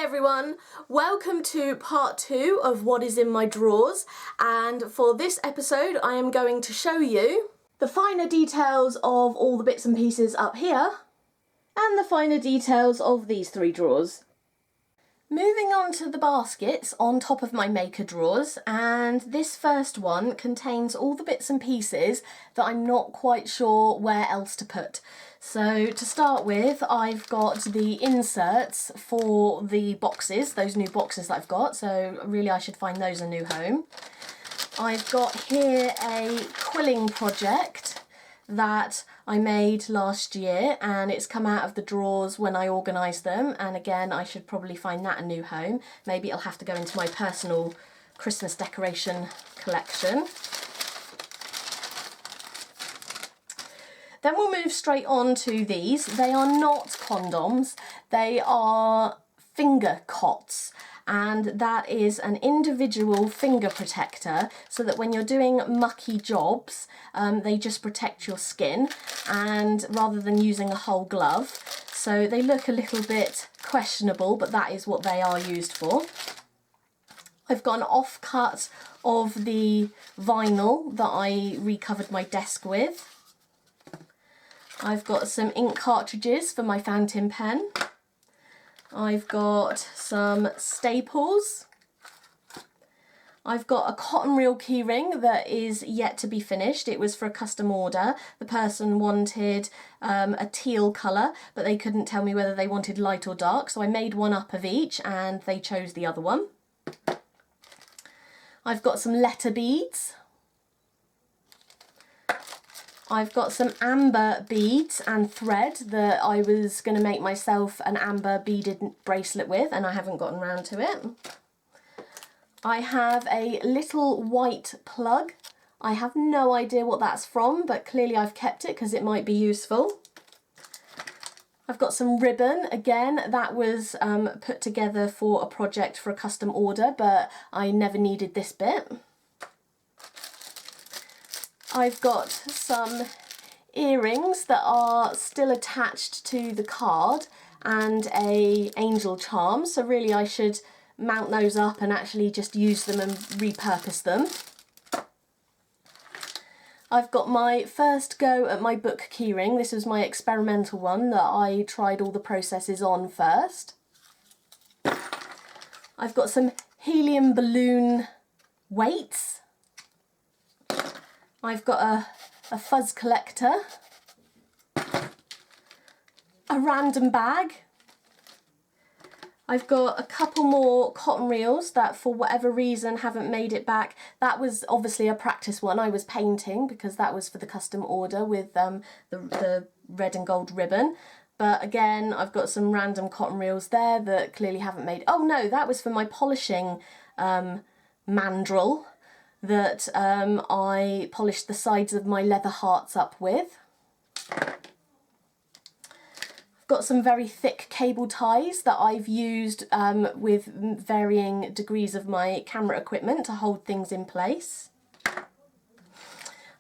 everyone, welcome to part 2 of what is in my drawers, and for this episode I am going to show you the finer details of all the bits and pieces up here and the finer details of these 3 drawers. Moving on to the baskets on top of my maker drawers, and this first one contains all the bits and pieces that I'm not quite sure where else to put. So to start with, I've got the inserts for the boxes, those new boxes that I've got, so really I should find those a new home. I've got here a quilling project that I made last year, and it's come out of the drawers when I organised them, and again I should probably find that a new home. Maybe it'll have to go into my personal Christmas decoration collection. Then we'll move straight on to these. They are not condoms, they are finger cots. And that is an individual finger protector so that when you're doing mucky jobs, they just protect your skin, and rather than using a whole glove. So they look a little bit questionable, but that is what they are used for. I've got an offcut of the vinyl that I recovered my desk with. I've got some ink cartridges for my fountain pen. I've got some staples. I've got a cotton reel keyring that is yet to be finished. It was for a custom order. The person wanted a teal colour, but they couldn't tell me whether they wanted light or dark, so I made one up of each and they chose the other one. I've got some letter beads. I've got some amber beads and thread that I was going to make myself an amber beaded bracelet with, and I haven't gotten around to it. I have a little white plug. I have no idea what that's from, but clearly I've kept it because it might be useful. I've got some ribbon. Again, that was put together for a project for a custom order, but I never needed this bit. I've got some earrings that are still attached to the card and a angel charm, so really I should mount those up and actually just use them and repurpose them. I've got my first go at my book keyring. This was my experimental one that I tried all the processes on first. I've got some helium balloon weights. I've got a fuzz collector, a random bag. I've got a couple more cotton reels that for whatever reason haven't made it back. That was obviously a practice one. I was painting because that was for the custom order with the red and gold ribbon. But again, I've got some random cotton reels there that clearly haven't made... Oh no, that was for my polishing mandrel that I polished the sides of my leather hearts up with. I've got some very thick cable ties that I've used with varying degrees of my camera equipment to hold things in place.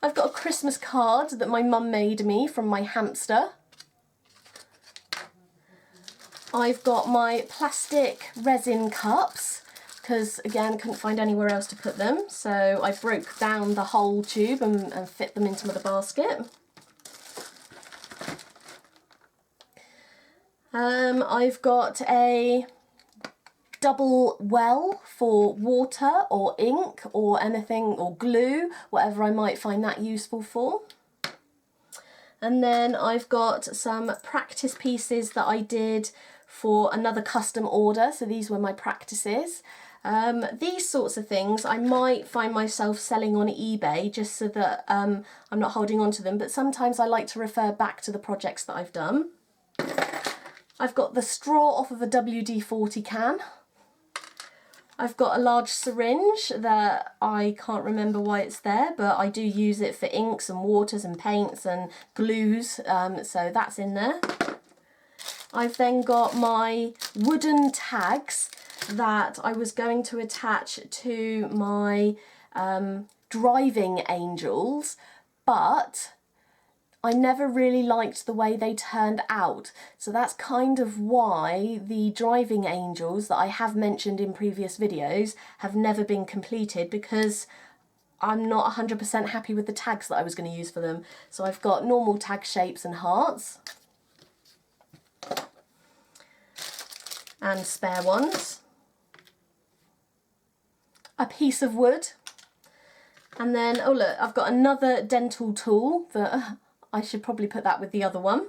I've got a Christmas card that my mum made me from my hamster. I've got my plastic resin cups, because again couldn't find anywhere else to put them, so I broke down the whole tube and fit them into the basket. I've got a double well for water or ink or anything, or glue, whatever I might find that useful for. And then I've got some practice pieces that I did for another custom order, so these were my practices. These sorts of things I might find myself selling on eBay just so that I'm not holding on to them, but sometimes I like to refer back to the projects that I've done. I've got the straw off of a WD-40 can. I've got a large syringe that I can't remember why it's there, but I do use it for inks and waters and paints and glues, so that's in there. I've then got my wooden tags that I was going to attach to my driving angels, but I never really liked the way they turned out. So that's kind of why the driving angels that I have mentioned in previous videos have never been completed, because I'm not 100% happy with the tags that I was going to use for them. So I've got normal tag shapes and hearts. And spare ones. A piece of wood. And then, oh look, I've got another dental tool that I should probably put that with the other one.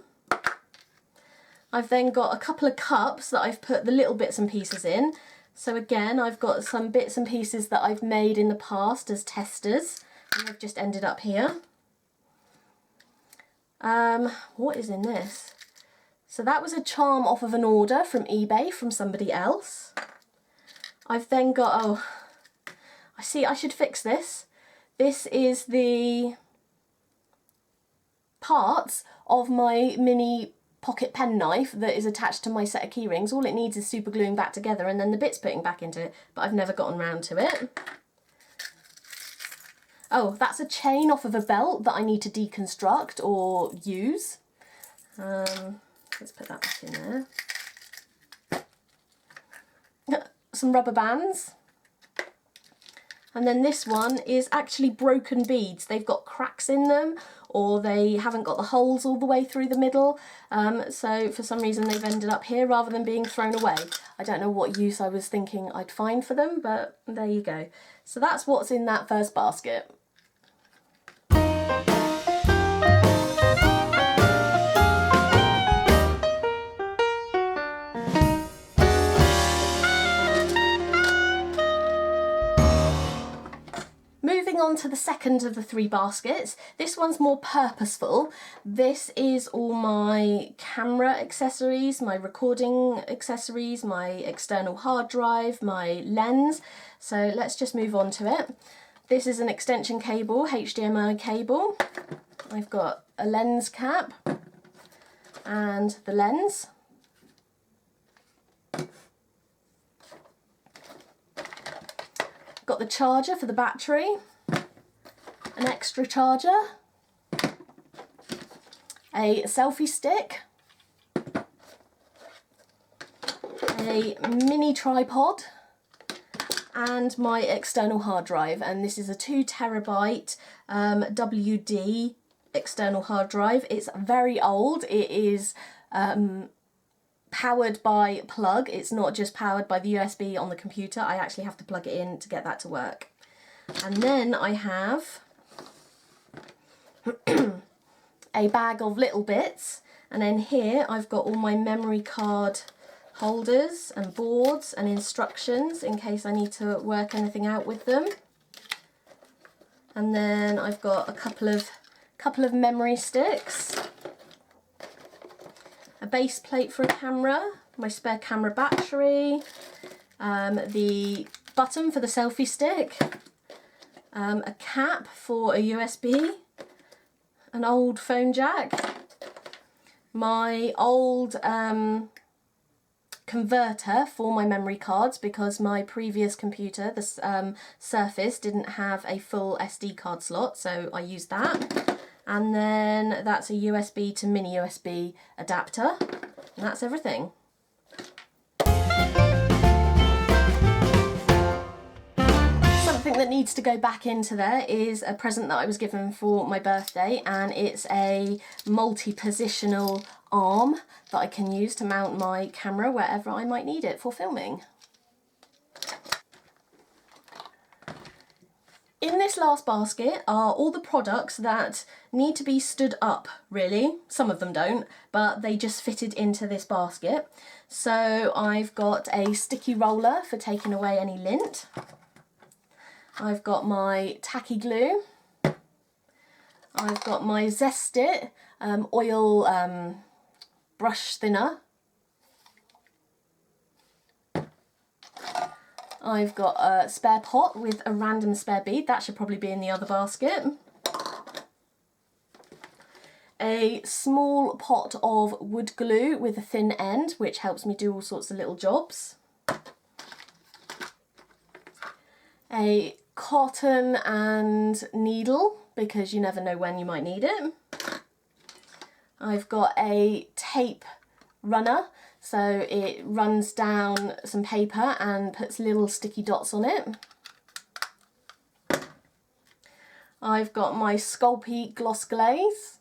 I've then got a couple of cups that I've put the little bits and pieces in. So again, I've got some bits and pieces that I've made in the past as testers, and they've just ended up here. What is in this? So that was a charm off of an order from eBay from somebody else. I've then got, oh, I see, I should fix this. This is the parts of my mini pocket pen knife that is attached to my set of key rings. All it needs is super gluing back together and then the bits putting back into it, but I've never gotten round to it. Oh, that's a chain off of a belt that I need to deconstruct or use. Let's put that back in there. Some rubber bands. And then this one is actually broken beads. They've got cracks in them, or they haven't got the holes all the way through the middle. So for some reason they've ended up here rather than being thrown away. I don't know what use I was thinking I'd find for them, but there you go. So that's what's in that first basket. Moving on to the second of the three baskets, this one's more purposeful. This is all my camera accessories, my recording accessories, my external hard drive, my lens. So let's just move on to it. This is an extension cable, HDMI cable. I've got a lens cap and the lens. Got the charger for the battery, an extra charger, a selfie stick, a mini tripod, and my external hard drive. And this is a 2 terabyte WD external hard drive. It's very old. It is powered by plug. It's not just powered by the USB on the computer. I actually have to plug it in to get that to work. And then I have a bag of little bits, and then here I've got all my memory card holders and boards and instructions in case I need to work anything out with them. And then I've got a couple of memory sticks, a base plate for a camera, my spare camera battery, the button for the selfie stick, a cap for a USB, an old phone jack, my old converter for my memory cards, because my previous computer, the Surface, didn't have a full SD card slot, so I used that. And then that's a USB to mini USB adapter, and that's everything. Something that needs to go back into there is a present that I was given for my birthday, and it's a multi-positional arm that I can use to mount my camera wherever I might need it for filming. In this last basket are all the products that need to be stood up, really. Some of them don't, but they just fitted into this basket. So I've got a sticky roller for taking away any lint. I've got my tacky glue. I've got my Zest-It oil brush thinner. I've got a spare pot with a random spare bead. That should probably be in the other basket. A small pot of wood glue with a thin end, which helps me do all sorts of little jobs. A cotton and needle, because you never know when you might need it. I've got a tape runner, so it runs down some paper and puts little sticky dots on it. I've got my Sculpey gloss glaze.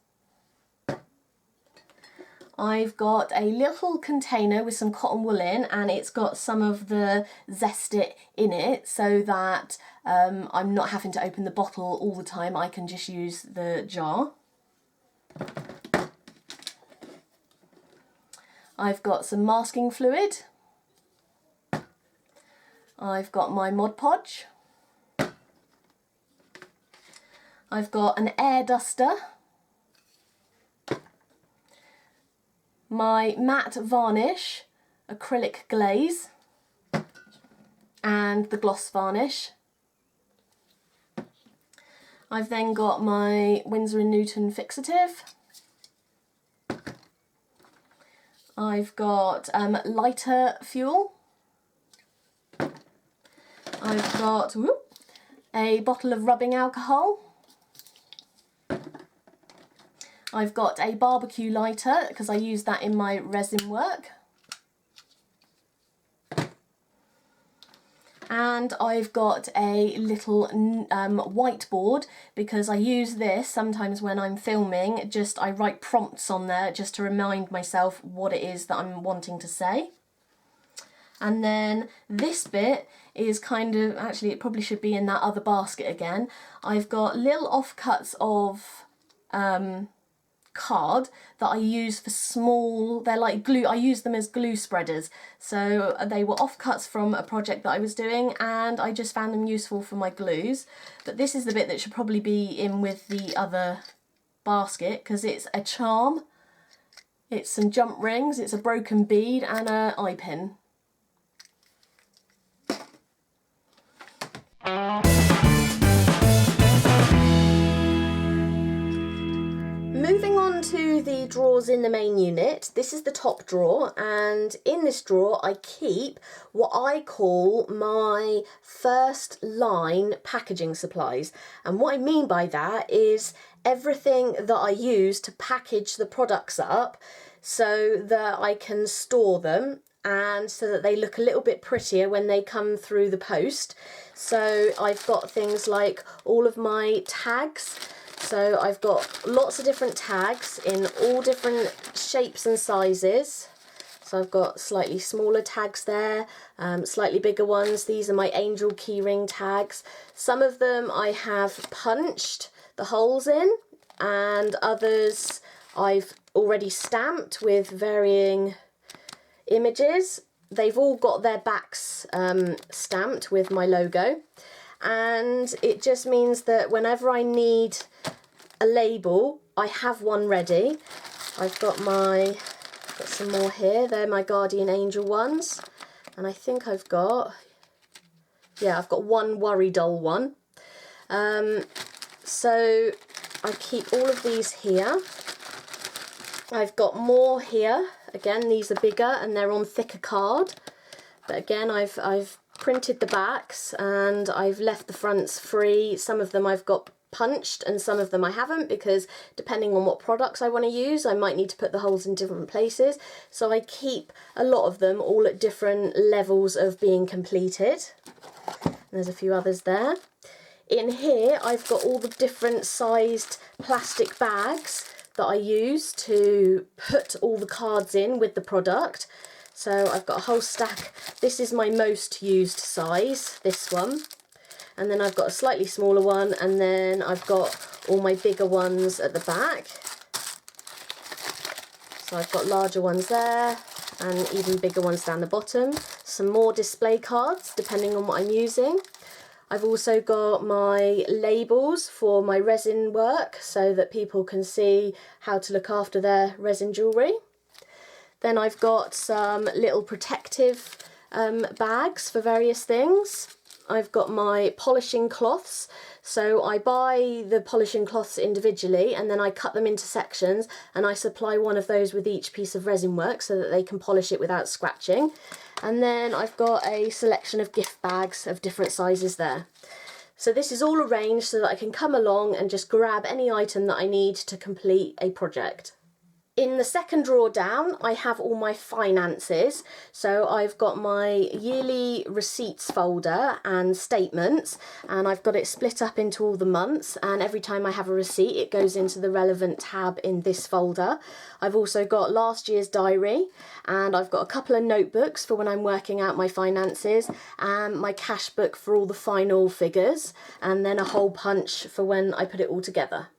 I've got a little container with some cotton wool in, and it's got some of the Zest-It in it so that I'm not having to open the bottle all the time. I can just use the jar. I've got some masking fluid. I've got my Mod Podge. I've got an air duster. My matte varnish, acrylic glaze, and the gloss varnish. I've then got my Winsor & Newton fixative. I've got lighter fuel. I've got a bottle of rubbing alcohol. I've got a barbecue lighter because I use that in my resin work. And I've got a little whiteboard because I use this sometimes when I'm filming. I write prompts on there just to remind myself what it is that I'm wanting to say. And then this bit is kind of, actually it probably should be in that other basket again. I've got little offcuts of card that I use for small, they're like glue, I use them as glue spreaders. So they were offcuts from a project that I was doing and I just found them useful for my glues. But this is the bit that should probably be in with the other basket because it's a charm, it's some jump rings, it's a broken bead and an eye pin. Moving on to the drawers in the main unit, this is the top drawer, and in this drawer I keep what I call my first line packaging supplies. And what I mean by that is everything that I use to package the products up so that I can store them and so that they look a little bit prettier when they come through the post. So I've got things like all of my tags. So I've got lots of different tags in all different shapes and sizes. So I've got slightly smaller tags there, slightly bigger ones. These are my Angel keyring tags. Some of them I have punched the holes in, and others I've already stamped with varying images. They've all got their backs stamped with my logo. And it just means that whenever I need a label, I have one ready. I've got some more here. They're my Guardian Angel ones. And I think I've got one Worry Doll one. So I keep all of these here. I've got more here. Again, these are bigger and they're on thicker card. But again, I've printed the backs and I've left the fronts free. Some of them I've got punched and some of them I haven't, because depending on what products I want to use, I might need to put the holes in different places. So I keep a lot of them all at different levels of being completed. And there's a few others there. In here I've got all the different sized plastic bags that I use to put all the cards in with the product. So I've got a whole stack. This is my most used size, this one. And then I've got a slightly smaller one, and then I've got all my bigger ones at the back. So I've got larger ones there, and even bigger ones down the bottom. Some more display cards, depending on what I'm using. I've also got my labels for my resin work, so that people can see how to look after their resin jewellery. Then I've got some little protective bags for various things. I've got my polishing cloths. So I buy the polishing cloths individually and then I cut them into sections and I supply one of those with each piece of resin work so that they can polish it without scratching. And then I've got a selection of gift bags of different sizes there. So this is all arranged so that I can come along and just grab any item that I need to complete a project. In the second drawer down, I have all my finances. So I've got my yearly receipts folder and statements, and I've got it split up into all the months, and every time I have a receipt it goes into the relevant tab in this folder. I've also got last year's diary, and I've got a couple of notebooks for when I'm working out my finances, and my cash book for all the final figures, and then a hole punch for when I put it all together.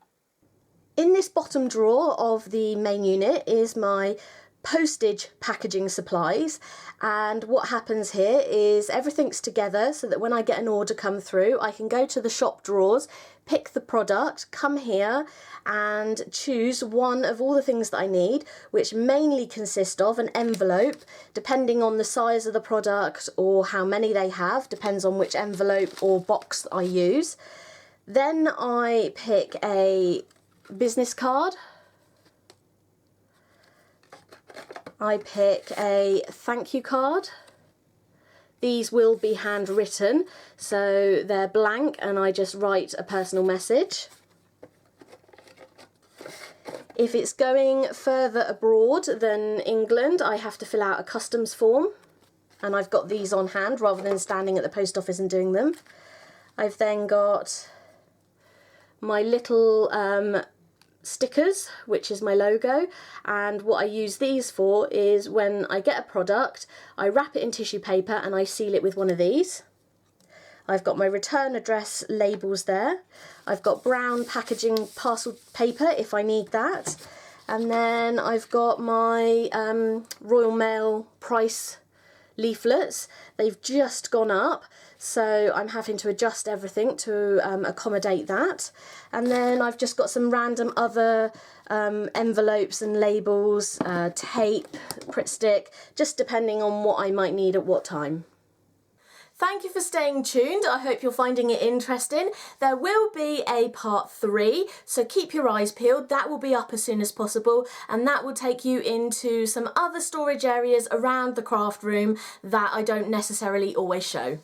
In this bottom drawer of the main unit is my postage packaging supplies, and what happens here is everything's together so that when I get an order come through I can go to the shop drawers, pick the product, come here and choose one of all the things that I need, which mainly consist of an envelope, depending on the size of the product or how many they have, depends on which envelope or box I use. Then I pick a business card, I pick a thank you card. These will be handwritten, so they're blank and I just write a personal message. If it's going further abroad than England, I have to fill out a customs form, and I've got these on hand rather than standing at the post office and doing them. I've then got my little stickers, which is my logo, and what I use these for is when I get a product I wrap it in tissue paper and I seal it with one of these. I've got my return address labels there. I've got brown packaging parcel paper if I need that, and then I've got my Royal Mail price leaflets. They've just gone up, so I'm having to adjust everything to accommodate that. And then I've just got some random other envelopes and labels, tape, Pritt stick, just depending on what I might need at what time. Thank you for staying tuned. I hope you're finding it interesting. There will be a part 3, so keep your eyes peeled. That will be up as soon as possible, and that will take you into some other storage areas around the craft room that I don't necessarily always show.